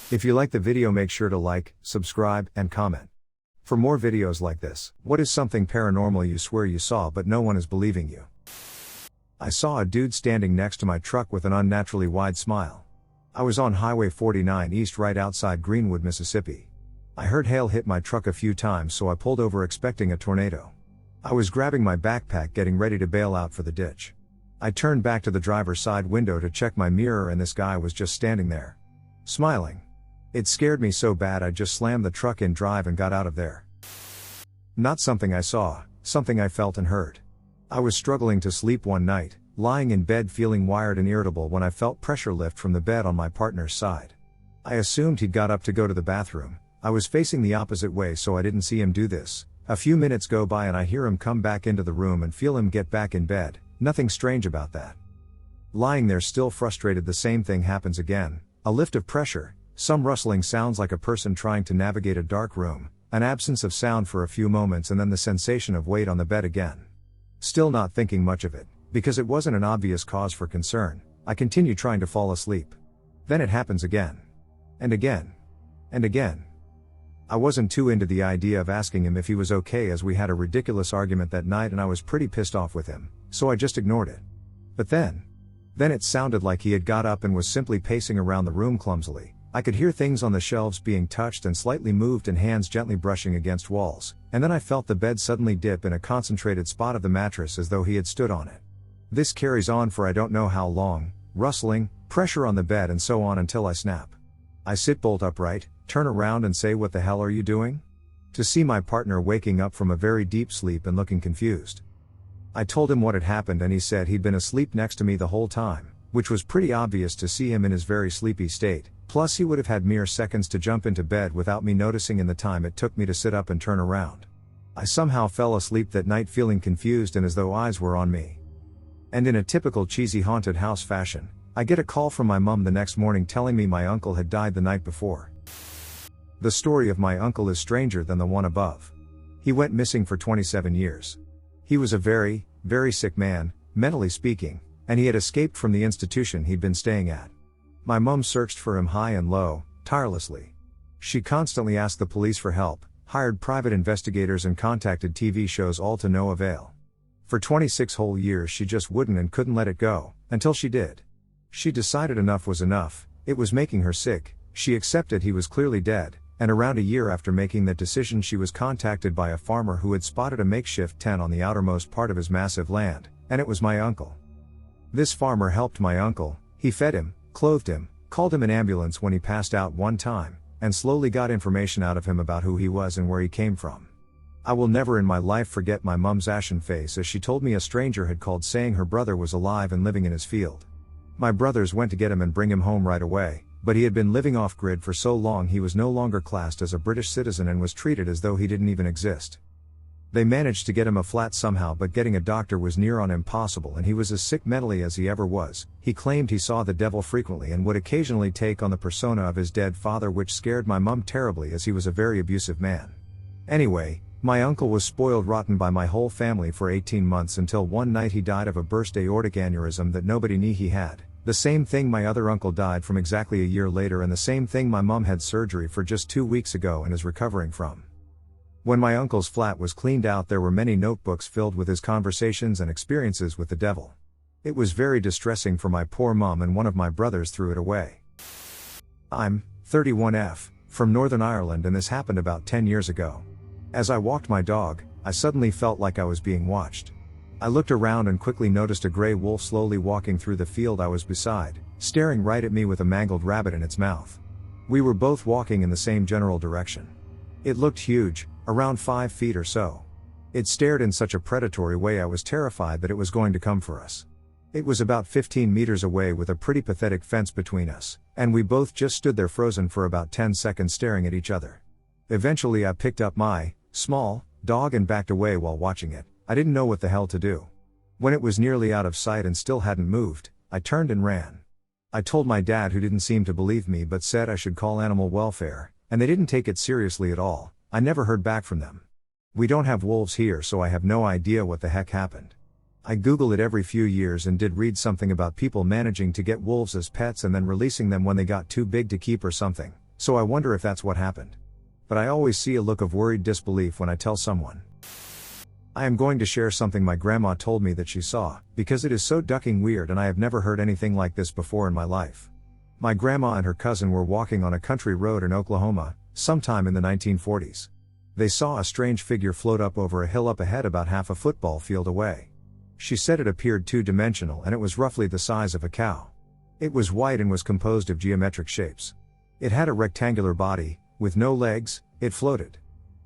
If you like the video, make sure to like, subscribe, and comment. For more videos like this. What is something paranormal you swear you saw but no one is believing you? I saw a dude standing next to my truck with an unnaturally wide smile. I was on Highway 49 East right outside Greenwood, Mississippi. I heard hail hit my truck a few times, so I pulled over expecting a tornado. I was grabbing my backpack getting ready to bail out for the ditch. I turned back to the driver's side window to check my mirror and this guy was just standing there, smiling. It scared me so bad I just slammed the truck in drive and got out of there. Not something I saw, something I felt and heard. I was struggling to sleep one night, lying in bed feeling wired and irritable when I felt pressure lift from the bed on my partner's side. I assumed he'd got up to go to the bathroom. I was facing the opposite way so I didn't see him do this. A few minutes go by and I hear him come back into the room and feel him get back in bed. Nothing strange about that. Lying there still frustrated, the same thing happens again. A lift of pressure. Some rustling sounds like a person trying to navigate a dark room, an absence of sound for a few moments and then the sensation of weight on the bed again. Still not thinking much of it, because it wasn't an obvious cause for concern, I continue trying to fall asleep. Then it happens again. And again. And again. I wasn't too into the idea of asking him if he was okay as we had a ridiculous argument that night and I was pretty pissed off with him, so I just ignored it. But then it sounded like he had got up and was simply pacing around the room clumsily. I could hear things on the shelves being touched and slightly moved and hands gently brushing against walls, and then I felt the bed suddenly dip in a concentrated spot of the mattress as though he had stood on it. This carries on for I don't know how long, rustling, pressure on the bed and so on until I snap. I sit bolt upright, turn around and say, "What the hell are you doing?" To see my partner waking up from a very deep sleep and looking confused. I told him what had happened and he said he'd been asleep next to me the whole time, which was pretty obvious to see him in his very sleepy state. Plus he would have had mere seconds to jump into bed without me noticing in the time it took me to sit up and turn around. I somehow fell asleep that night feeling confused and as though eyes were on me. And in a typical cheesy haunted house fashion, I get a call from my mum the next morning telling me my uncle had died the night before. The story of my uncle is stranger than the one above. He went missing for 27 years. He was a very, very sick man, mentally speaking, and he had escaped from the institution he'd been staying at. My mum searched for him high and low, tirelessly. She constantly asked the police for help, hired private investigators and contacted TV shows, all to no avail. For 26 whole years she just wouldn't and couldn't let it go, until she did. She decided enough was enough, it was making her sick, she accepted he was clearly dead, and around a year after making that decision she was contacted by a farmer who had spotted a makeshift tent on the outermost part of his massive land, and it was my uncle. This farmer helped my uncle, he fed him, clothed him, called him an ambulance when he passed out one time, and slowly got information out of him about who he was and where he came from. I will never in my life forget my mum's ashen face as she told me a stranger had called saying her brother was alive and living in his field. My brothers went to get him and bring him home right away, but he had been living off-grid for so long he was no longer classed as a British citizen and was treated as though he didn't even exist. They managed to get him a flat somehow, but getting a doctor was near on impossible and he was as sick mentally as he ever was. He claimed he saw the devil frequently and would occasionally take on the persona of his dead father, which scared my mum terribly as he was a very abusive man. Anyway, my uncle was spoiled rotten by my whole family for 18 months until one night he died of a burst aortic aneurysm that nobody knew he had. The same thing my other uncle died from exactly a year later, and the same thing my mum had surgery for just 2 weeks ago and is recovering from. When my uncle's flat was cleaned out, there were many notebooks filled with his conversations and experiences with the devil. It was very distressing for my poor mum, and one of my brothers threw it away. I'm 31F, from Northern Ireland, and this happened about 10 years ago. As I walked my dog, I suddenly felt like I was being watched. I looked around and quickly noticed a gray wolf slowly walking through the field I was beside, staring right at me with a mangled rabbit in its mouth. We were both walking in the same general direction. It looked huge, around 5 feet or so. It stared in such a predatory way I was terrified that it was going to come for us. It was about 15 meters away with a pretty pathetic fence between us, and we both just stood there frozen for about 10 seconds staring at each other. Eventually I picked up my small dog and backed away while watching it. I didn't know what the hell to do. When it was nearly out of sight and still hadn't moved, I turned and ran. I told my dad, who didn't seem to believe me but said I should call animal welfare, and they didn't take it seriously at all. I never heard back from them. We don't have wolves here, so I have no idea what the heck happened. I Google it every few years and did read something about people managing to get wolves as pets and then releasing them when they got too big to keep or something, so I wonder if that's what happened. But I always see a look of worried disbelief when I tell someone. I am going to share something my grandma told me that she saw, because it is so ducking weird and I have never heard anything like this before in my life. My grandma and her cousin were walking on a country road in Oklahoma, sometime in the 1940s. They saw a strange figure float up over a hill up ahead about half a football field away. She said it appeared two-dimensional and it was roughly the size of a cow. It was white and was composed of geometric shapes. It had a rectangular body, with no legs. It floated.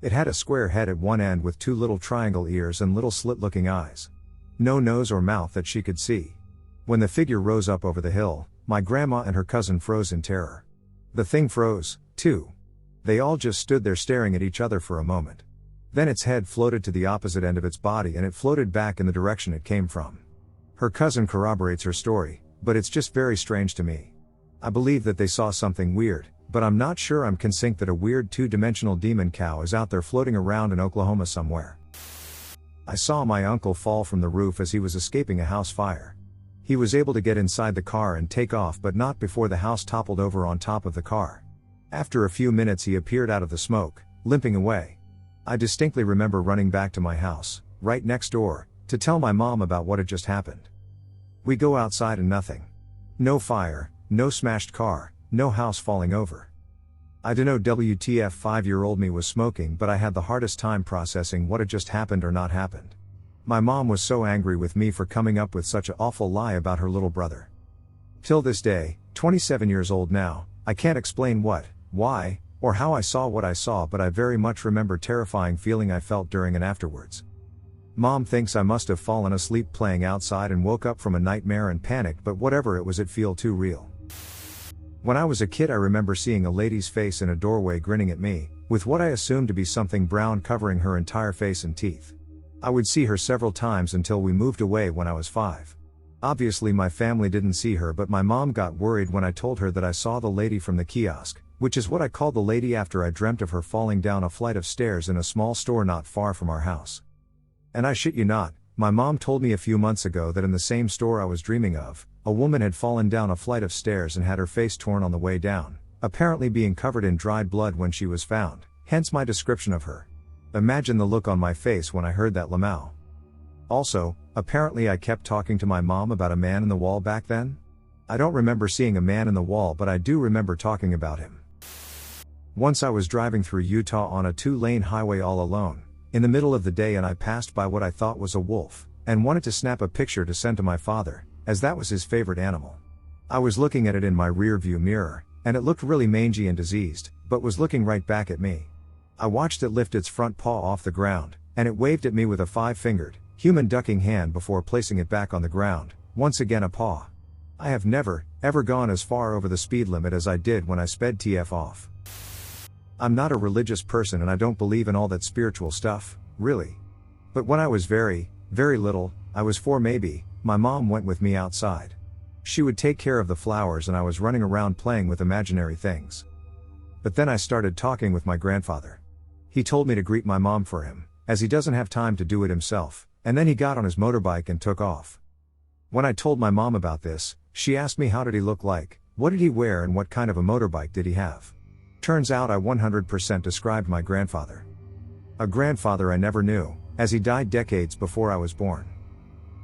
It had a square head at one end with two little triangle ears and little slit-looking eyes. No nose or mouth that she could see. When the figure rose up over the hill, my grandma and her cousin froze in terror. The thing froze, too. They all just stood there staring at each other for a moment. Then its head floated to the opposite end of its body and it floated back in the direction it came from. Her cousin corroborates her story, but it's just very strange to me. I believe that they saw something weird, but I'm not sure I'm convinced that a weird two-dimensional demon cow is out there floating around in Oklahoma somewhere. I saw my uncle fall from the roof as he was escaping a house fire. He was able to get inside the car and take off, but not before the house toppled over on top of the car. After a few minutes he appeared out of the smoke, limping away. I distinctly remember running back to my house, right next door, to tell my mom about what had just happened. We go outside and nothing. No fire, no smashed car, no house falling over. I dunno WTF 5-year-old me was smoking, but I had the hardest time processing what had just happened or not happened. My mom was so angry with me for coming up with such an awful lie about her little brother. Till this day, 27 years old now, I can't explain what, why, or how I saw what I saw, but I very much remember terrifying feeling I felt during and afterwards. Mom thinks I must have fallen asleep playing outside and woke up from a nightmare and panicked, but whatever it was, it felt too real. When I was a kid I remember seeing a lady's face in a doorway grinning at me, with what I assumed to be something brown covering her entire face and teeth. I would see her several times until we moved away when I was 5. Obviously my family didn't see her, but my mom got worried when I told her that I saw the lady from the kiosk, which is what I called the lady after I dreamt of her falling down a flight of stairs in a small store not far from our house. And I shit you not, my mom told me a few months ago that in the same store I was dreaming of, a woman had fallen down a flight of stairs and had her face torn on the way down, apparently being covered in dried blood when she was found, hence my description of her. Imagine the look on my face when I heard that lamau. Also, apparently I kept talking to my mom about a man in the wall back then? I don't remember seeing a man in the wall, but I do remember talking about him. Once I was driving through Utah on a 2-lane highway all alone, in the middle of the day, and I passed by what I thought was a wolf, and wanted to snap a picture to send to my father, as that was his favorite animal. I was looking at it in my rear view mirror, and it looked really mangy and diseased, but was looking right back at me. I watched it lift its front paw off the ground, and it waved at me with a 5-fingered, human ducking hand before placing it back on the ground, once again a paw. I have never, ever gone as far over the speed limit as I did when I sped TF off. I'm not a religious person and I don't believe in all that spiritual stuff, really. But when I was very, very little, I was 4 maybe, my mom went with me outside. She would take care of the flowers and I was running around playing with imaginary things. But then I started talking with my grandfather. He told me to greet my mom for him, as he doesn't have time to do it himself, and then he got on his motorbike and took off. When I told my mom about this, she asked me how did he look like, what did he wear, and what kind of a motorbike did he have. Turns out I 100% described my grandfather. A grandfather I never knew, as he died decades before I was born.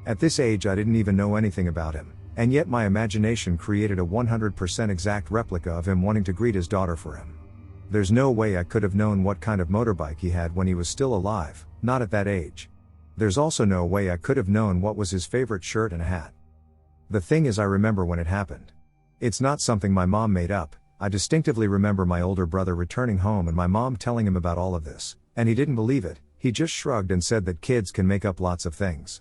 At this age I didn't even know anything about him, and yet my imagination created a 100% exact replica of him wanting to greet his daughter for him. There's no way I could have known what kind of motorbike he had when he was still alive, not at that age. There's also no way I could have known what was his favorite shirt and hat. The thing is, I remember when it happened. It's not something my mom made up. I distinctively remember my older brother returning home and my mom telling him about all of this, and he didn't believe it. He just shrugged and said that kids can make up lots of things.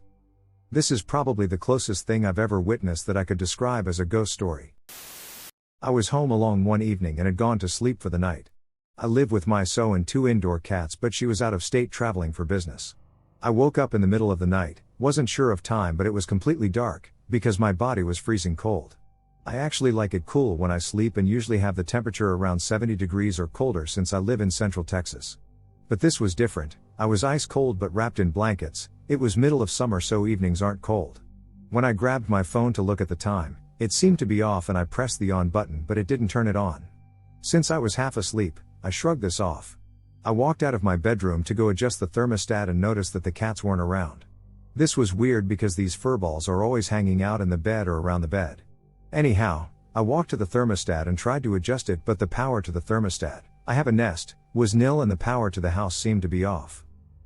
This is probably the closest thing I've ever witnessed that I could describe as a ghost story. I was home alone one evening and had gone to sleep for the night. I live with my so and 2 indoor cats, but she was out of state traveling for business. I woke up in the middle of the night, wasn't sure of time, but it was completely dark, because my body was freezing cold. I actually like it cool when I sleep and usually have the temperature around 70 degrees or colder since I live in Central Texas. But this was different. I was ice cold but wrapped in blankets, It was middle of summer, so evenings aren't cold. When I grabbed my phone to look at the time, it seemed to be off and I pressed the on button, but it didn't turn it on. Since I was half asleep, I shrugged this off. I walked out of my bedroom to go adjust the thermostat and noticed that the cats weren't around. This was weird because these furballs are always hanging out in the bed or around the bed. Anyhow, I walked to the thermostat and tried to adjust it, but the power to the thermostat, I have a Nest, was nil and the power to the house seemed to be off.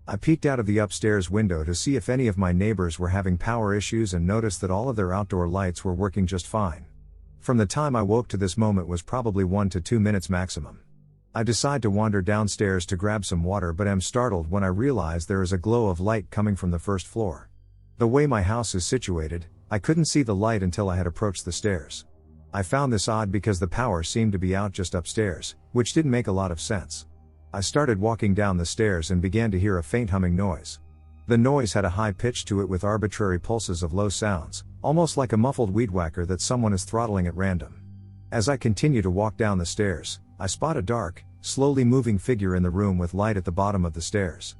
I peeked out of the upstairs window to see if any of my neighbors were having power issues and noticed that all of their outdoor lights were working just fine. From the time I woke to this moment was probably 1 to 2 minutes maximum. I decide to wander downstairs to grab some water, but am startled when I realize there is a glow of light coming from the first floor. The way my house is situated, I couldn't see the light until I had approached the stairs. I found this odd because the power seemed to be out just upstairs, which didn't make a lot of sense. I started walking down the stairs and began to hear a faint humming noise. The noise had a high pitch to it with arbitrary pulses of low sounds, almost like a muffled weed whacker that someone is throttling at random. As I continue to walk down the stairs, I spot a dark, slowly moving figure in the room with light at the bottom of the stairs.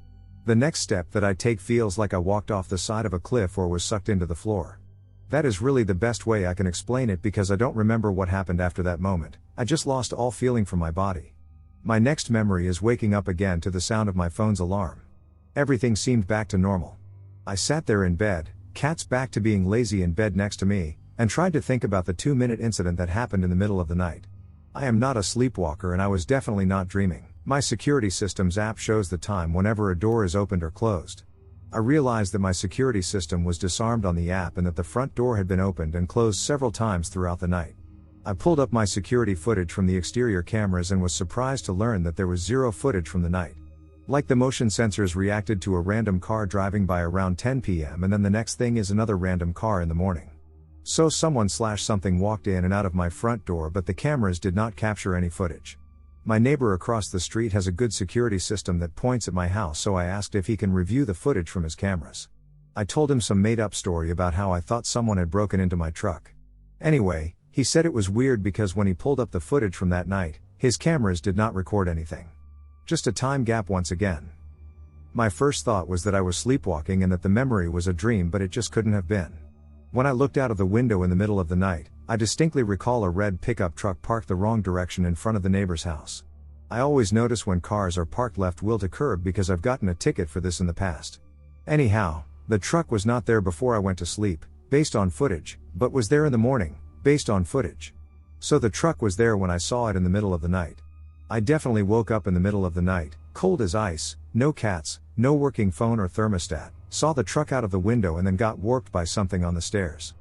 The next step that I take feels like I walked off the side of a cliff or was sucked into the floor. That is really the best way I can explain it because I don't remember what happened after that moment. I just lost all feeling from my body. My next memory is waking up again to the sound of my phone's alarm. Everything seemed back to normal. I sat there in bed, cats back to being lazy in bed next to me, and tried to think about the 2-minute incident that happened in the middle of the night. I am not a sleepwalker and I was definitely not dreaming. My security system's app shows the time whenever a door is opened or closed. I realized that my security system was disarmed on the app and that the front door had been opened and closed several times throughout the night. I pulled up my security footage from the exterior cameras and was surprised to learn that there was zero footage from the night. Like the motion sensors reacted to a random car driving by around 10 p.m. and then the next thing is another random car in the morning. So someone/something walked in and out of my front door, but the cameras did not capture any footage. My neighbor across the street has a good security system that points at my house, so I asked if he can review the footage from his cameras. I told him some made-up story about how I thought someone had broken into my truck. Anyway, he said it was weird because when he pulled up the footage from that night, his cameras did not record anything. Just a time gap once again. My first thought was that I was sleepwalking and that the memory was a dream, but it just couldn't have been. When I looked out of the window in the middle of the night, I distinctly recall a red pickup truck parked the wrong direction in front of the neighbor's house. I always notice when cars are parked left wheel to curb because I've gotten a ticket for this in the past. Anyhow, the truck was not there before I went to sleep, based on footage, but was there in the morning, based on footage. So the truck was there when I saw it in the middle of the night. I definitely woke up in the middle of the night, cold as ice, no cats, no working phone or thermostat, saw the truck out of the window and then got warped by something on the stairs.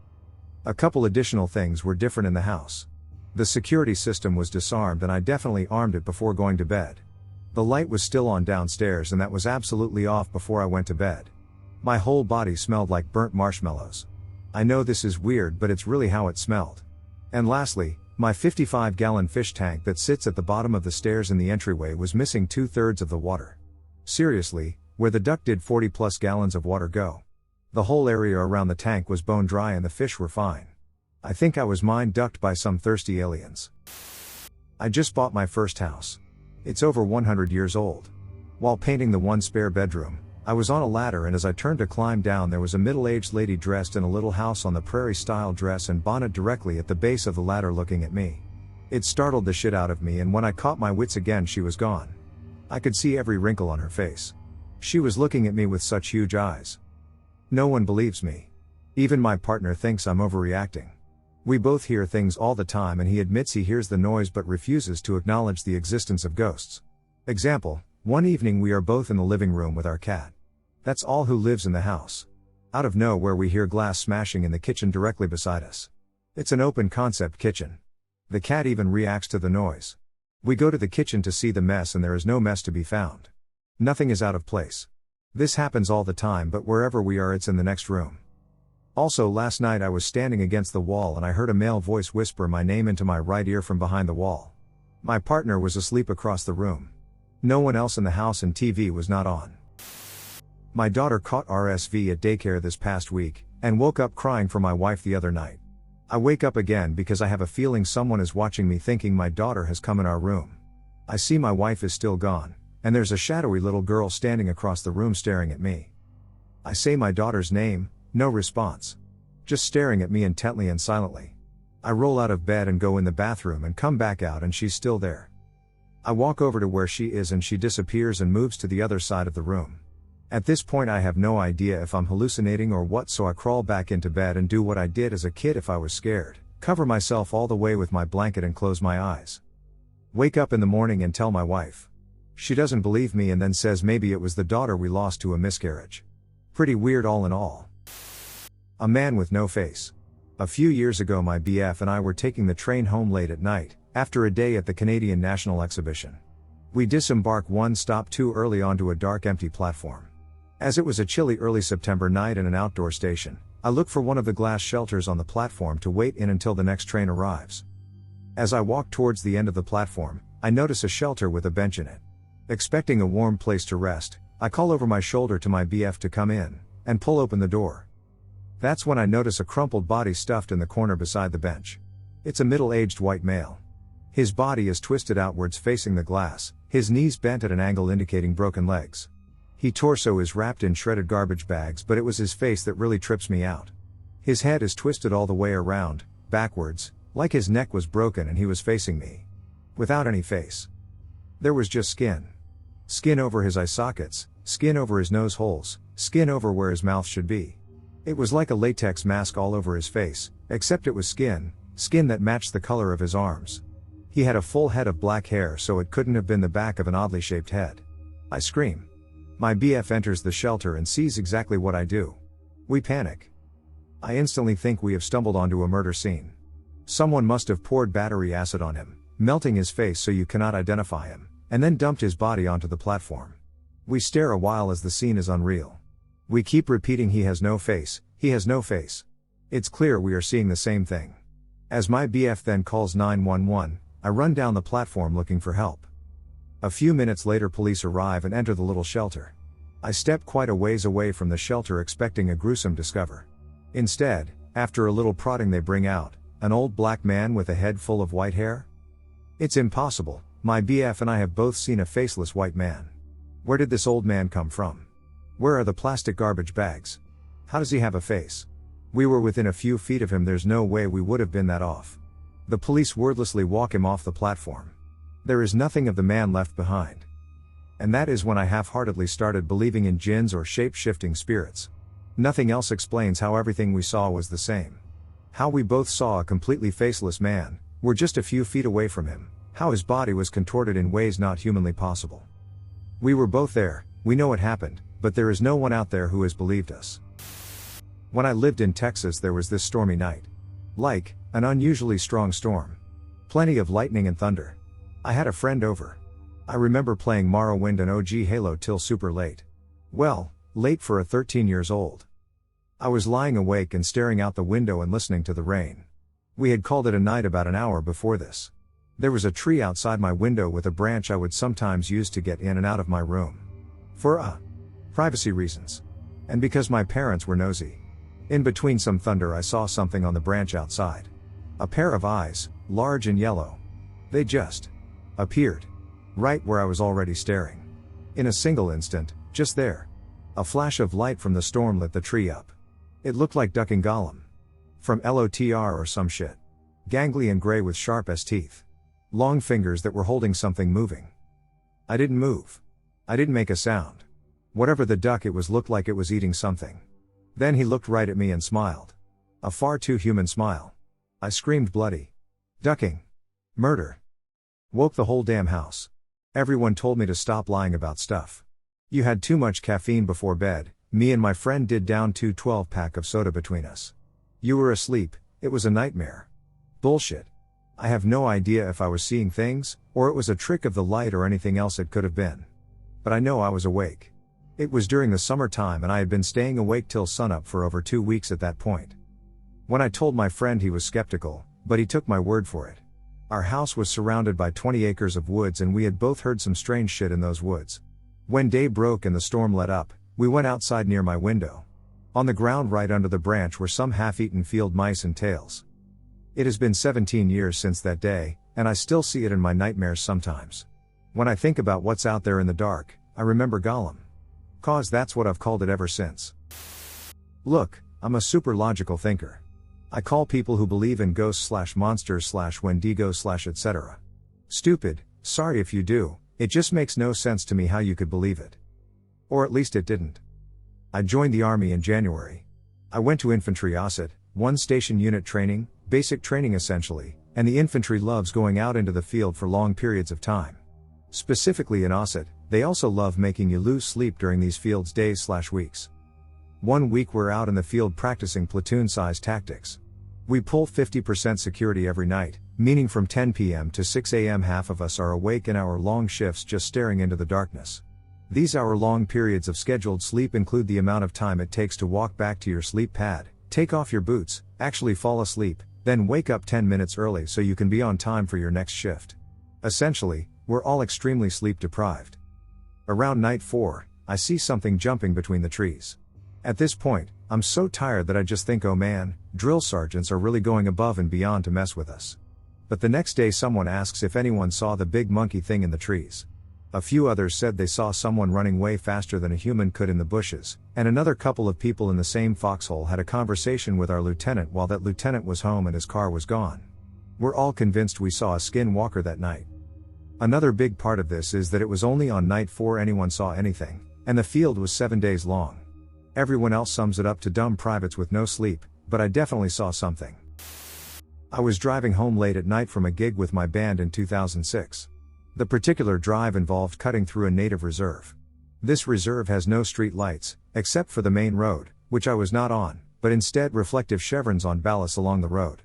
A couple additional things were different in the house. The security system was disarmed and I definitely armed it before going to bed. The light was still on downstairs and that was absolutely off before I went to bed. My whole body smelled like burnt marshmallows. I know this is weird, but it's really how it smelled. And lastly, my 55-gallon fish tank that sits at the bottom of the stairs in the entryway was missing 2/3 of the water. Seriously, where the duck did 40+ gallons of water go? The whole area around the tank was bone dry and the fish were fine. I think I was mind ducked by some thirsty aliens. I just bought my first house. It's over 100 years old. While painting the one spare bedroom, I was on a ladder and as I turned to climb down there was a middle-aged lady dressed in a little house on the prairie-style dress and bonnet directly at the base of the ladder looking at me. It startled the shit out of me, and when I caught my wits again she was gone. I could see every wrinkle on her face. She was looking at me with such huge eyes. No one believes me. Even my partner thinks I'm overreacting. We both hear things all the time and he admits he hears the noise but refuses to acknowledge the existence of ghosts. Example, one evening we are both in the living room with our cat. That's all who lives in the house. Out of nowhere we hear glass smashing in the kitchen directly beside us. It's an open concept kitchen. The cat even reacts to the noise. We go to the kitchen to see the mess and there is no mess to be found. Nothing is out of place. This happens all the time, but wherever we are it's in the next room. Also last night I was standing against the wall and I heard a male voice whisper my name into my right ear from behind the wall. My partner was asleep across the room. No one else in the house and TV was not on. My daughter caught RSV at daycare this past week, and woke up crying for my wife the other night. I wake up again because I have a feeling someone is watching me, thinking my daughter has come in our room. I see my wife is still gone, and there's a shadowy little girl standing across the room staring at me. I say my daughter's name, no response. Just staring at me intently and silently. I roll out of bed and go in the bathroom and come back out and she's still there. I walk over to where she is and she disappears and moves to the other side of the room. At this point I have no idea if I'm hallucinating or what, so I crawl back into bed and do what I did as a kid if I was scared, cover myself all the way with my blanket and close my eyes. Wake up in the morning and tell my wife. She doesn't believe me and then says maybe it was the daughter we lost to a miscarriage. Pretty weird all in all. A man with no face. A few years ago my BF and I were taking the train home late at night, after a day at the Canadian National Exhibition. We disembarked one stop too early onto a dark empty platform. As it was a chilly early September night and an outdoor station, I look for one of the glass shelters on the platform to wait in until the next train arrives. As I walk towards the end of the platform, I notice a shelter with a bench in it. Expecting a warm place to rest, I call over my shoulder to my BF to come in, and pull open the door. That's when I notice a crumpled body stuffed in the corner beside the bench. It's a middle-aged white male. His body is twisted outwards facing the glass, his knees bent at an angle indicating broken legs. His torso is wrapped in shredded garbage bags, but it was his face that really trips me out. His head is twisted all the way around, backwards, like his neck was broken and he was facing me. Without any face. There was just skin. Skin over his eye sockets, skin over his nose holes, skin over where his mouth should be. It was like a latex mask all over his face, except it was skin that matched the color of his arms. He had a full head of black hair, so it couldn't have been the back of an oddly shaped head. I scream. My BF enters the shelter and sees exactly what I do. We panic. I instantly think we have stumbled onto a murder scene. Someone must have poured battery acid on him, melting his face so you cannot identify him, and then dumped his body onto the platform. We stare a while as the scene is unreal. We keep repeating he has no face, he has no face. It's clear we are seeing the same thing. As my BF then calls 911, I run down the platform looking for help. A few minutes later police arrive and enter the little shelter. I step quite a ways away from the shelter expecting a gruesome discover. Instead, after a little prodding they bring out an old black man with a head full of white hair. It's impossible, my BF and I have both seen a faceless white man. Where did this old man come from? Where are the plastic garbage bags? How does he have a face? We were within a few feet of him, there's no way we would have been that off. The police wordlessly walk him off the platform. There is nothing of the man left behind. And that is when I half-heartedly started believing in jinns or shape-shifting spirits. Nothing else explains how everything we saw was the same. How we both saw a completely faceless man, were just a few feet away from him, how his body was contorted in ways not humanly possible. We were both there, we know it happened, but there is no one out there who has believed us. When I lived in Texas there was this stormy night. Like, an unusually strong storm. Plenty of lightning and thunder. I had a friend over. I remember playing Morrowind and OG Halo till super late. Well, late for a 13 years old. I was lying awake and staring out the window and listening to the rain. We had called it a night about an hour before this. There was a tree outside my window with a branch I would sometimes use to get in and out of my room. For privacy reasons. And because my parents were nosy. In between some thunder I saw something on the branch outside. A pair of eyes, large and yellow. They just appeared. Right where I was already staring. In a single instant, just there. A flash of light from the storm lit the tree up. It looked like ducking Gollum. From LOTR or some shit. Gangly and grey with sharp as teeth. Long fingers that were holding something moving. I didn't move. I didn't make a sound. Whatever the duck it was looked like it was eating something. Then he looked right at me and smiled. A far too human smile. I screamed bloody. Ducking. Murder. Woke the whole damn house. Everyone told me to stop lying about stuff. You had too much caffeine before bed, me and my friend did down 2 12-pack of soda between us. You were asleep, it was a nightmare. Bullshit. I have no idea if I was seeing things, or it was a trick of the light or anything else it could have been. But I know I was awake. It was during the summertime and I had been staying awake till sunup for over 2 weeks at that point. When I told my friend he was skeptical, but he took my word for it. Our house was surrounded by 20 acres of woods and we had both heard some strange shit in those woods. When day broke and the storm let up, we went outside near my window. On the ground right under the branch were some half-eaten field mice and tails. It has been 17 years since that day, and I still see it in my nightmares sometimes. When I think about what's out there in the dark, I remember Gollum. 'Cause that's what I've called it ever since. Look, I'm a super logical thinker. I call people who believe in ghosts/monsters/wendigos/ etc. Stupid, sorry if you do, it just makes no sense to me how you could believe it. Or at least it didn't. I joined the army in January. I went to infantry OSSET, 1-station unit training, basic training essentially, and the infantry loves going out into the field for long periods of time. Specifically in OSSET, they also love making you lose sleep during these fields days/weeks. 1 week we're out in the field practicing platoon-size tactics. We pull 50% security every night, meaning from 10 p.m. to 6 a.m. half of us are awake in hour-long shifts just staring into the darkness. These hour-long periods of scheduled sleep include the amount of time it takes to walk back to your sleep pad, take off your boots, actually fall asleep, then wake up 10 minutes early so you can be on time for your next shift. Essentially, we're all extremely sleep deprived. Around night 4, I see something jumping between the trees. At this point, I'm so tired that I just think, oh man, drill sergeants are really going above and beyond to mess with us. But the next day someone asks if anyone saw the big monkey thing in the trees. A few others said they saw someone running way faster than a human could in the bushes, and another couple of people in the same foxhole had a conversation with our lieutenant while that lieutenant was home and his car was gone. We're all convinced we saw a skinwalker that night. Another big part of this is that it was only on night 4 anyone saw anything, and the field was 7 days long. Everyone else sums it up to dumb privates with no sleep, but I definitely saw something. I was driving home late at night from a gig with my band in 2006. The particular drive involved cutting through a native reserve. This reserve has no street lights, except for the main road, which I was not on, but instead reflective chevrons on ballast along the road.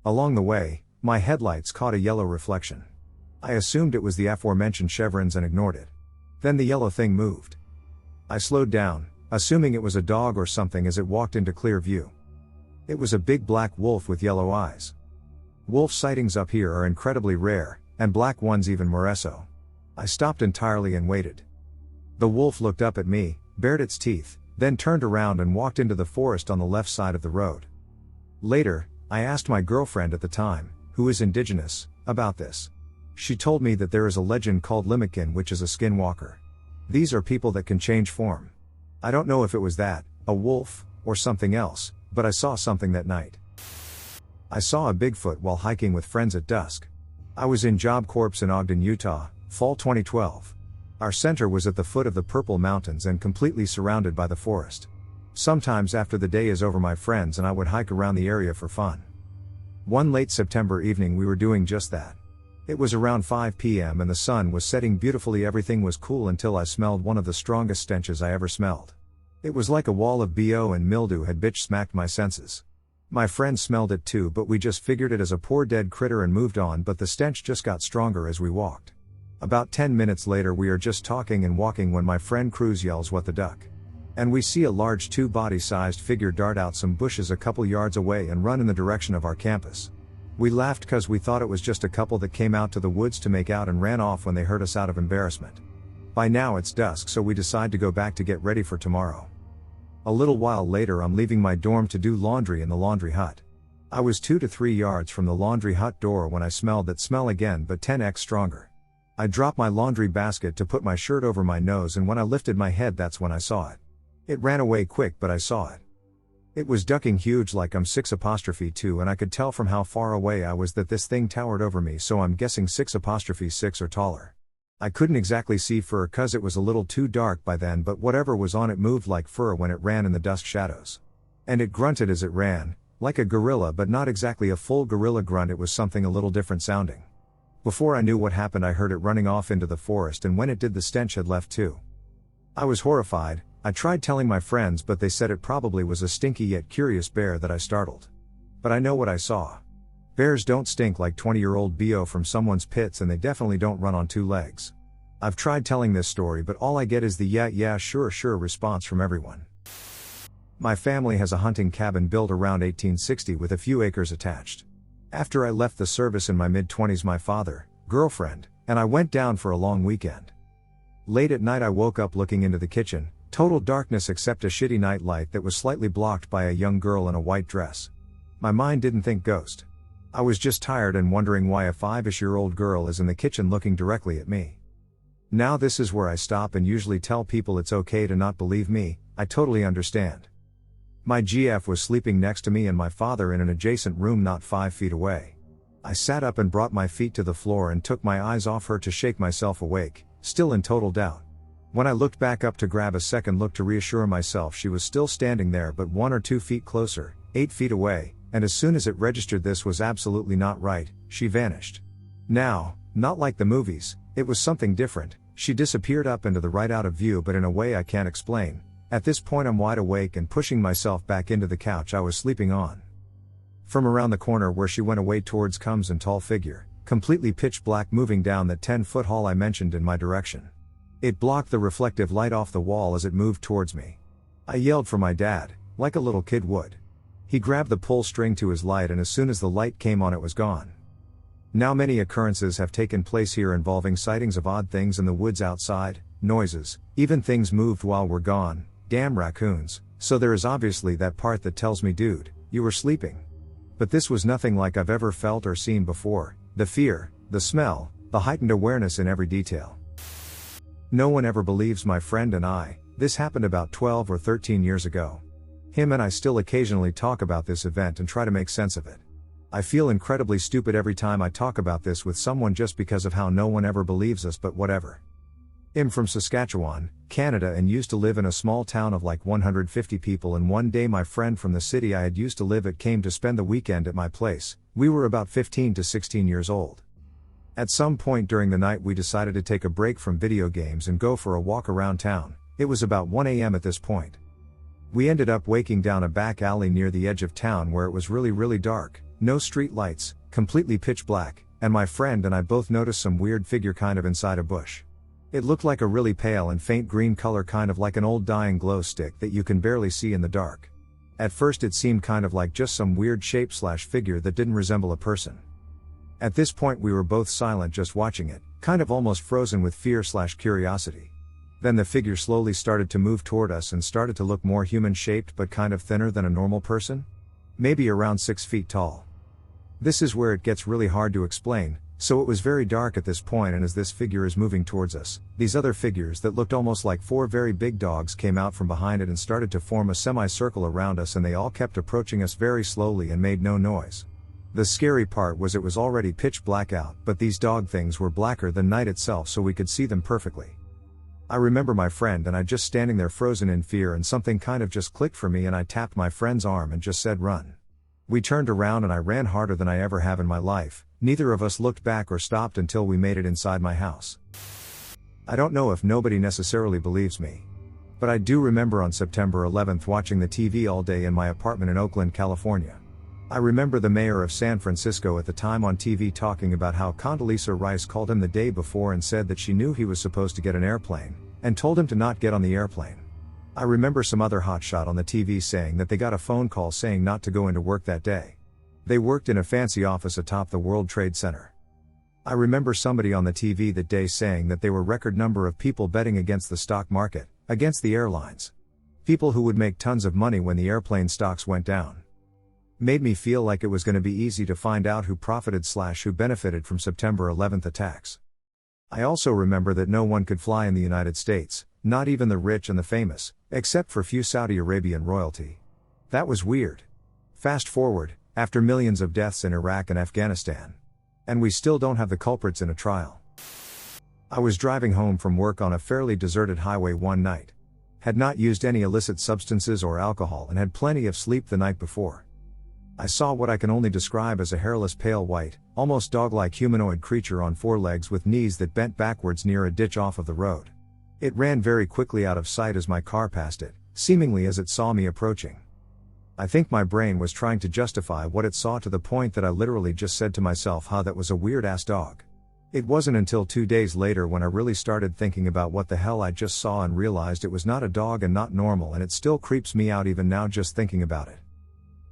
Along the way, my headlights caught a yellow reflection. I assumed it was the aforementioned chevrons and ignored it. Then the yellow thing moved. I slowed down, assuming it was a dog or something as it walked into clear view. It was a big black wolf with yellow eyes. Wolf sightings up here are incredibly rare, and black ones even more so. I stopped entirely and waited. The wolf looked up at me, bared its teeth, then turned around and walked into the forest on the left side of the road. Later, I asked my girlfriend at the time, who is indigenous, about this. She told me that there is a legend called Limickin, which is a skinwalker. These are people that can change form. I don't know if it was that, a wolf, or something else, but I saw something that night. I saw a Bigfoot while hiking with friends at dusk. I was in Job Corps in Ogden, Utah, fall 2012. Our center was at the foot of the Purple Mountains and completely surrounded by the forest. Sometimes after the day is over, my friends and I would hike around the area for fun. One late September evening we were doing just that. It was around 5 p.m. and the sun was setting beautifully. Everything was cool until I smelled one of the strongest stenches I ever smelled. It was like a wall of BO and mildew had bitch smacked my senses. My friend smelled it too, but we just figured it as a poor dead critter and moved on, but the stench just got stronger as we walked. About 10 minutes later we are just talking and walking when my friend Cruz yells, "What the duck?" And we see a large 2-body-sized figure dart out some bushes a couple yards away and run in the direction of our campus. We laughed cause we thought it was just a couple that came out to the woods to make out and ran off when they heard us out of embarrassment. By now it's dusk, so we decide to go back to get ready for tomorrow. A little while later I'm leaving my dorm to do laundry in the laundry hut. I was 2 to 3 yards from the laundry hut door when I smelled that smell again, but 10x stronger. I dropped my laundry basket to put my shirt over my nose, and when I lifted my head that's when I saw it. It ran away quick, but I saw it. It was ducking huge like I'm 6'2", and I could tell from how far away I was that this thing towered over me, so I'm guessing 6'6" or taller. I couldn't exactly see fur cause it was a little too dark by then, but whatever was on it moved like fur when it ran in the dusk shadows. And it grunted as it ran, like a gorilla, but not exactly a full gorilla grunt, it was something a little different sounding. Before I knew what happened I heard it running off into the forest, and when it did the stench had left too. I was horrified. I tried telling my friends, but they said it probably was a stinky yet curious bear that I startled. But I know what I saw. Bears don't stink like 20-year-old BO from someone's pits, and they definitely don't run on 2 legs. I've tried telling this story, but all I get is the yeah sure response from everyone. My family has a hunting cabin built around 1860 with a few acres attached. After I left the service in my mid-20s, my father, girlfriend, and I went down for a long weekend. Late at night I woke up looking into the kitchen. Total darkness except a shitty night light that was slightly blocked by a young girl in a white dress. My mind didn't think ghost. I was just tired and wondering why a 5-ish-year-old girl is in the kitchen looking directly at me. Now this is where I stop and usually tell people it's okay to not believe me. I totally understand. My GF was sleeping next to me and my father in an adjacent room not 5 feet away. I sat up and brought my feet to the floor and took my eyes off her to shake myself awake, still in total doubt. When I looked back up to grab a second look to reassure myself, she was still standing there but 1 or 2 feet closer, 8 feet away, and as soon as it registered this was absolutely not right, she vanished. Now, not like the movies, it was something different. She disappeared up into the right out of view, but in a way I can't explain. At this point I'm wide awake and pushing myself back into the couch I was sleeping on. From around the corner where she went away towards comes a tall figure, completely pitch black, moving down that 10-foot hall I mentioned in my direction. It blocked the reflective light off the wall as it moved towards me. I yelled for my dad, like a little kid would. He grabbed the pull string to his light and as soon as the light came on it was gone. Now many occurrences have taken place here involving sightings of odd things in the woods outside, noises, even things moved while we're gone, damn raccoons, so there is obviously that part that tells me, dude, you were sleeping. But this was nothing like I've ever felt or seen before, the fear, the smell, the heightened awareness in every detail. No one ever believes my friend and I. This happened about 12 or 13 years ago. Him and I still occasionally talk about this event and try to make sense of it. I feel incredibly stupid every time I talk about this with someone just because of how no one ever believes us, but whatever. I'm from Saskatchewan, Canada, and used to live in a small town of like 150 people, and one day my friend from the city I had used to live at came to spend the weekend at my place. We were about 15 to 16 years old. At some point during the night we decided to take a break from video games and go for a walk around town. It was about 1 a.m. at this point. We ended up waking down a back alley near the edge of town where it was really dark, no street lights, completely pitch black, and my friend and I both noticed some weird figure kind of inside a bush. It looked like a really pale and faint green color, kind of like an old dying glow stick that you can barely see in the dark. At first it seemed kind of like just some weird shape / figure that didn't resemble a person. At this point we were both silent, just watching it, kind of almost frozen with fear / curiosity. Then the figure slowly started to move toward us and started to look more human shaped but kind of thinner than a normal person. Maybe around 6 feet tall. This is where it gets really hard to explain. So it was very dark at this point, and as this figure is moving towards us, these other figures that looked almost like 4 very big dogs came out from behind it and started to form a semicircle around us, and they all kept approaching us very slowly and made no noise. The scary part was it was already pitch black out, but these dog things were blacker than night itself, so we could see them perfectly. I remember my friend and I just standing there frozen in fear, and something kind of just clicked for me and I tapped my friend's arm and just said, "Run." We turned around and I ran harder than I ever have in my life. Neither of us looked back or stopped until we made it inside my house. I don't know if nobody necessarily believes me. But I do remember on September 11th watching the TV all day in my apartment in Oakland, California. I remember the mayor of San Francisco at the time on TV talking about how Condoleezza Rice called him the day before and said that she knew he was supposed to get an airplane, and told him to not get on the airplane. I remember some other hotshot on the TV saying that they got a phone call saying not to go into work that day. They worked in a fancy office atop the World Trade Center. I remember somebody on the TV that day saying that they were record number of people betting against the stock market, against the airlines. People who would make tons of money when the airplane stocks went down. Made me feel like it was going to be easy to find out who profited / who benefited from September 11th attacks. I also remember that no one could fly in the United States, not even the rich and the famous, except for few Saudi Arabian royalty. That was weird. Fast forward, after millions of deaths in Iraq and Afghanistan. And we still don't have the culprits in a trial. I was driving home from work on a fairly deserted highway one night. Had not used any illicit substances or alcohol and had plenty of sleep the night before. I saw what I can only describe as a hairless pale white, almost dog-like humanoid creature on 4 legs with knees that bent backwards near a ditch off of the road. It ran very quickly out of sight as my car passed it, seemingly as it saw me approaching. I think my brain was trying to justify what it saw to the point that I literally just said to myself, "Huh, that was a weird-ass dog." It wasn't until 2 days later when I really started thinking about what the hell I just saw and realized it was not a dog and not normal, and it still creeps me out even now just thinking about it.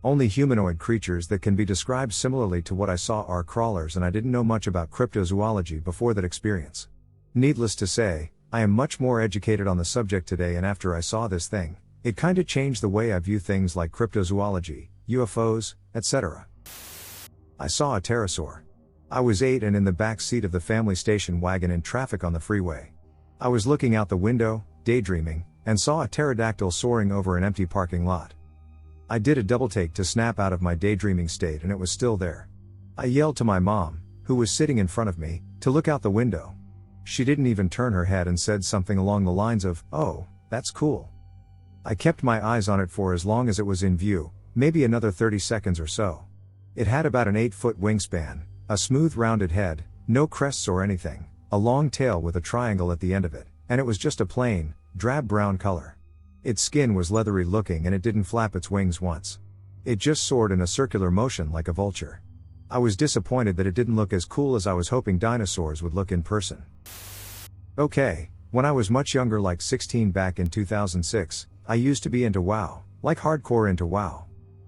Only humanoid creatures that can be described similarly to what I saw are crawlers, and I didn't know much about cryptozoology before that experience. Needless to say, I am much more educated on the subject today, and after I saw this thing, it kinda changed the way I view things like cryptozoology, UFOs, etc. I saw a pterosaur. I was 8 and in the back seat of the family station wagon in traffic on the freeway. I was looking out the window, daydreaming, and saw a pterodactyl soaring over an empty parking lot. I did a double take to snap out of my daydreaming state and it was still there. I yelled to my mom, who was sitting in front of me, to look out the window. She didn't even turn her head and said something along the lines of, "Oh, that's cool." I kept my eyes on it for as long as it was in view, maybe another 30 seconds or so. It had about an 8-foot wingspan, a smooth rounded head, no crests or anything, a long tail with a triangle at the end of it, and it was just a plain, drab brown color. Its skin was leathery looking and it didn't flap its wings once. It just soared in a circular motion like a vulture. I was disappointed that it didn't look as cool as I was hoping dinosaurs would look in person. Okay, when I was much younger, like 16 back in 2006, I used to be into WoW, like hardcore into WoW.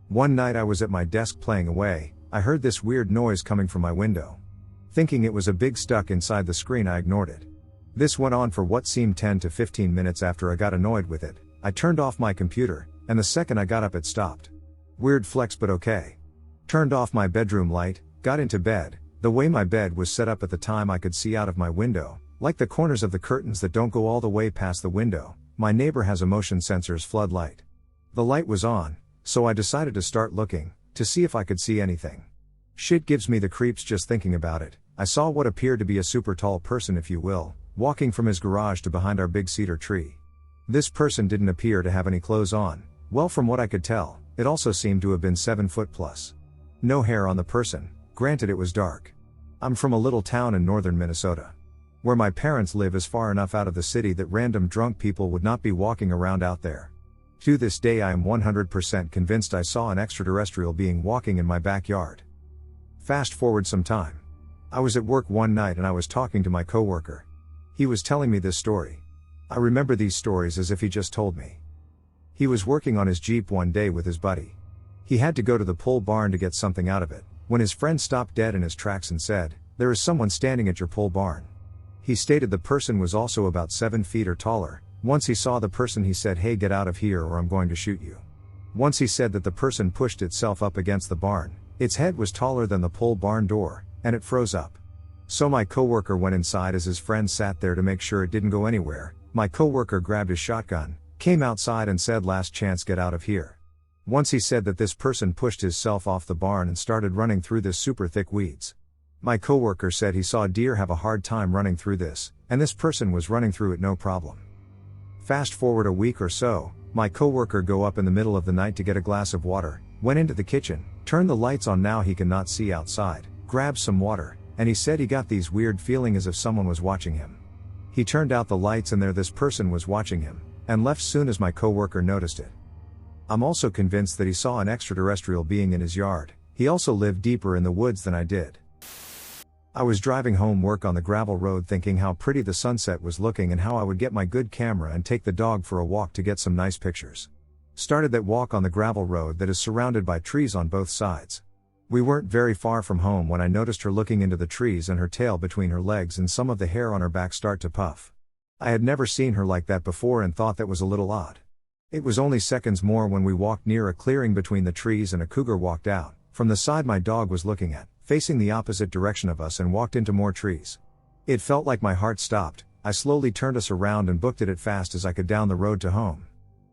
One night I was at my desk playing away, I heard this weird noise coming from my window. Thinking it was a big stuck inside the screen, I ignored it. This went on for what seemed 10 to 15 minutes. After I got annoyed with it, I turned off my computer, and the second I got up it stopped. Weird flex but okay. Turned off my bedroom light, got into bed. The way my bed was set up at the time, I could see out of my window, like the corners of the curtains that don't go all the way past the window. My neighbor has a motion sensors floodlight. The light was on, so I decided to start looking, to see if I could see anything. Shit gives me the creeps just thinking about it. I saw what appeared to be a super tall person, if you will, walking from his garage to behind our big cedar tree. This person didn't appear to have any clothes on. Well, from what I could tell, it also seemed to have been 7 foot plus. No hair on the person, granted it was dark. I'm from a little town in northern Minnesota. Where my parents live is far enough out of the city that random drunk people would not be walking around out there. To this day I am 100% convinced I saw an extraterrestrial being walking in my backyard. Fast forward some time. I was at work one night and I was talking to my coworker. He was telling me this story. I remember these stories as if he just told me. He was working on his Jeep one day with his buddy. He had to go to the pole barn to get something out of it, when his friend stopped dead in his tracks and said, "There is someone standing at your pole barn." He stated the person was also about 7 feet or taller. Once he saw the person he said, "Hey, get out of here or I'm going to shoot you." Once he said that the person pushed itself up against the barn. Its head was taller than the pole barn door, and it froze up. So my coworker went inside as his friend sat there to make sure it didn't go anywhere. My coworker grabbed his shotgun, came outside and said, "Last chance, get out of here." Once he said that this person pushed himself off the barn and started running through this super thick weeds. My coworker said he saw deer have a hard time running through this, and this person was running through it no problem. Fast forward a week or so, my coworker go up in the middle of the night to get a glass of water, went into the kitchen, turned the lights on, now he cannot see outside, grabbed some water, and he said he got these weird feeling as if someone was watching him. He turned out the lights and there this person was watching him, and left soon as my coworker noticed it. I'm also convinced that he saw an extraterrestrial being in his yard. He also lived deeper in the woods than I did. I was driving home work on the gravel road thinking how pretty the sunset was looking and how I would get my good camera and take the dog for a walk to get some nice pictures. Started that walk on the gravel road that is surrounded by trees on both sides. We weren't very far from home when I noticed her looking into the trees and her tail between her legs and some of the hair on her back start to puff. I had never seen her like that before and thought that was a little odd. It was only seconds more when we walked near a clearing between the trees and a cougar walked out, from the side my dog was looking at, facing the opposite direction of us, and walked into more trees. It felt like my heart stopped. I slowly turned us around and booked it as fast as I could down the road to home.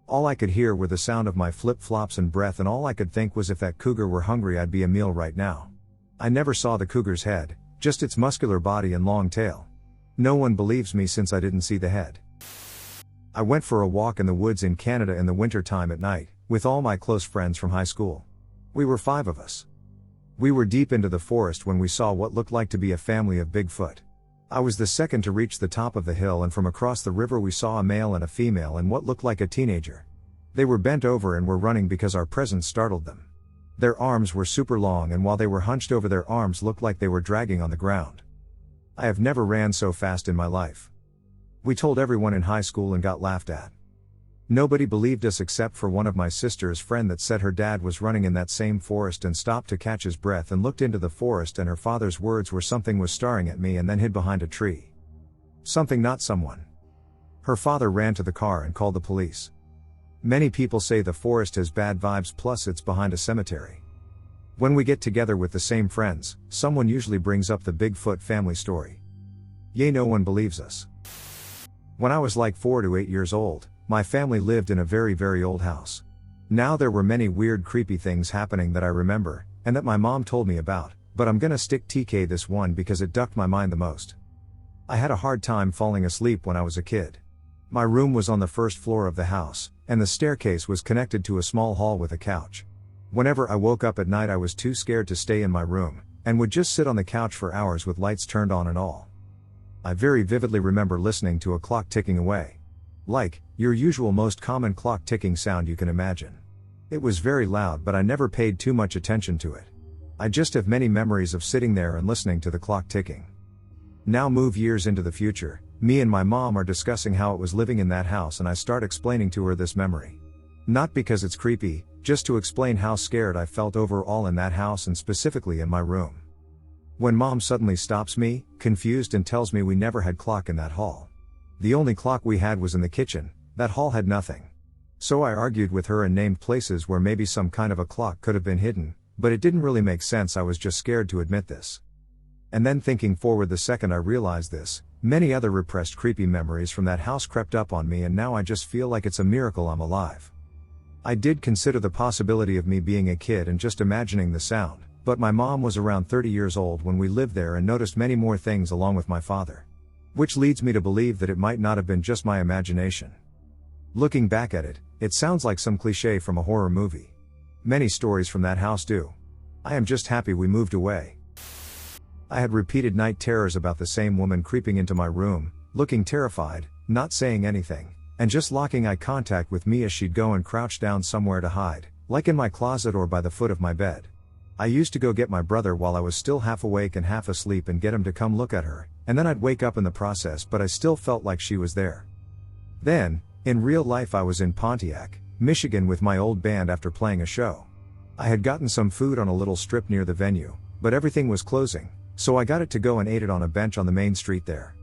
All I could hear were the sound of my flip-flops and breath, and all I could think was if that cougar were hungry I'd be a meal right now. I never saw the cougar's head, just its muscular body and long tail. No one believes me since I didn't see the head. I went for a walk in the woods in Canada in the winter time at night, with all my close friends from high school. We were 5 of us. We were deep into the forest when we saw what looked like to be a family of Bigfoot. I was the second to reach the top of the hill, and from across the river we saw a male and a female and what looked like a teenager. They were bent over and were running because our presence startled them. Their arms were super long, and while they were hunched over, their arms looked like they were dragging on the ground. I have never ran so fast in my life. We told everyone in high school and got laughed at. Nobody believed us except for one of my sister's friend that said her dad was running in that same forest and stopped to catch his breath and looked into the forest, and her father's words were something was staring at me and then hid behind a tree. Something, not someone. Her father ran to the car and called the police. Many people say the forest has bad vibes, plus it's behind a cemetery. When we get together with the same friends, someone usually brings up the Bigfoot family story. Yay, no one believes us. When I was like 4 to 8 years old, my family lived in a very, very old house. Now there were many weird creepy things happening that I remember, and that my mom told me about, but I'm gonna stick TK this one because it ducked my mind the most. I had a hard time falling asleep when I was a kid. My room was on the first floor of the house, and the staircase was connected to a small hall with a couch. Whenever I woke up at night I was too scared to stay in my room, and would just sit on the couch for hours with lights turned on and all. I very vividly remember listening to a clock ticking away. Like, your usual most common clock ticking sound you can imagine. It was very loud but I never paid too much attention to it. I just have many memories of sitting there and listening to the clock ticking. Now move years into the future, me and my mom are discussing how it was living in that house and I start explaining to her this memory. Not because it's creepy, just to explain how scared I felt overall in that house and specifically in my room. When mom suddenly stops me, confused, and tells me we never had clock in that hall. The only clock we had was in the kitchen, that hall had nothing. So I argued with her and named places where maybe some kind of a clock could have been hidden, but it didn't really make sense. I was just scared to admit this. And then thinking forward the second I realized this, many other repressed creepy memories from that house crept up on me and now I just feel like it's a miracle I'm alive. I did consider the possibility of me being a kid and just imagining the sound, but my mom was around 30 years old when we lived there and noticed many more things along with my father. Which leads me to believe that it might not have been just my imagination. Looking back at it, it sounds like some cliché from a horror movie. Many stories from that house do. I am just happy we moved away. I had repeated night terrors about the same woman creeping into my room, looking terrified, not saying anything, and just locking eye contact with me as she'd go and crouch down somewhere to hide, like in my closet or by the foot of my bed. I used to go get my brother while I was still half awake and half asleep and get him to come look at her, and then I'd wake up in the process but I still felt like she was there. Then, in real life I was in Pontiac, Michigan with my old band after playing a show. I had gotten some food on a little strip near the venue, but everything was closing, so I got it to go and ate it on a bench on the main street there.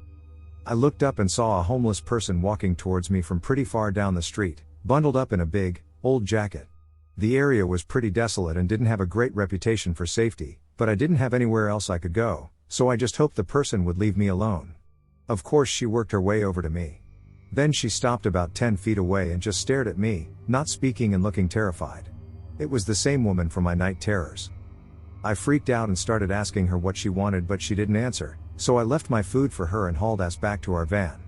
I looked up and saw a homeless person walking towards me from pretty far down the street, bundled up in a big, old jacket. The area was pretty desolate and didn't have a great reputation for safety, but I didn't have anywhere else I could go, so I just hoped the person would leave me alone. Of course she worked her way over to me. Then she stopped about 10 feet away and just stared at me, not speaking and looking terrified. It was the same woman from my night terrors. I freaked out and started asking her what she wanted but she didn't answer, so I left my food for her and hauled ass back to our van.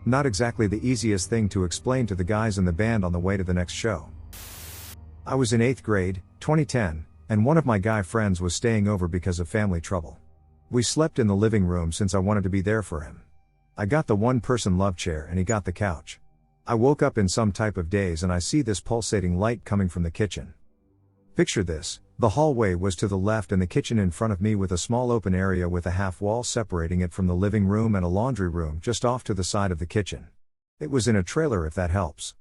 Not exactly the easiest thing to explain to the guys in the band on the way to the next show. I was in 8th grade, 2010, and one of my guy friends was staying over because of family trouble. We slept in the living room since I wanted to be there for him. I got the one-person love chair and he got the couch. I woke up in some type of daze and I see this pulsating light coming from the kitchen. Picture this, the hallway was to the left and the kitchen in front of me with a small open area with a half wall separating it from the living room and a laundry room just off to the side of the kitchen. It was in a trailer if that helps.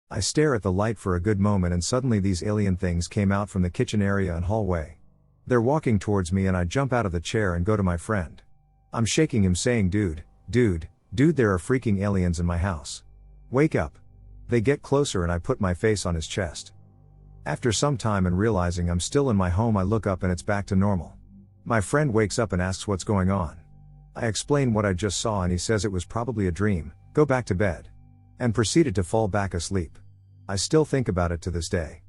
I stare at the light for a good moment and suddenly these alien things came out from the kitchen area and hallway. They're walking towards me and I jump out of the chair and go to my friend. I'm shaking him saying, dude, there are freaking aliens in my house. Wake up. They get closer and I put my face on his chest. After some time and realizing I'm still in my home I look up and it's back to normal. My friend wakes up and asks what's going on. I explain what I just saw and he says it was probably a dream, go back to bed. And proceeded to fall back asleep. I still think about it to this day.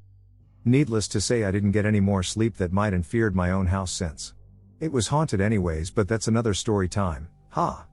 Needless to say I didn't get any more sleep that night and feared my own house since. It was haunted anyways but that's another story time, ha.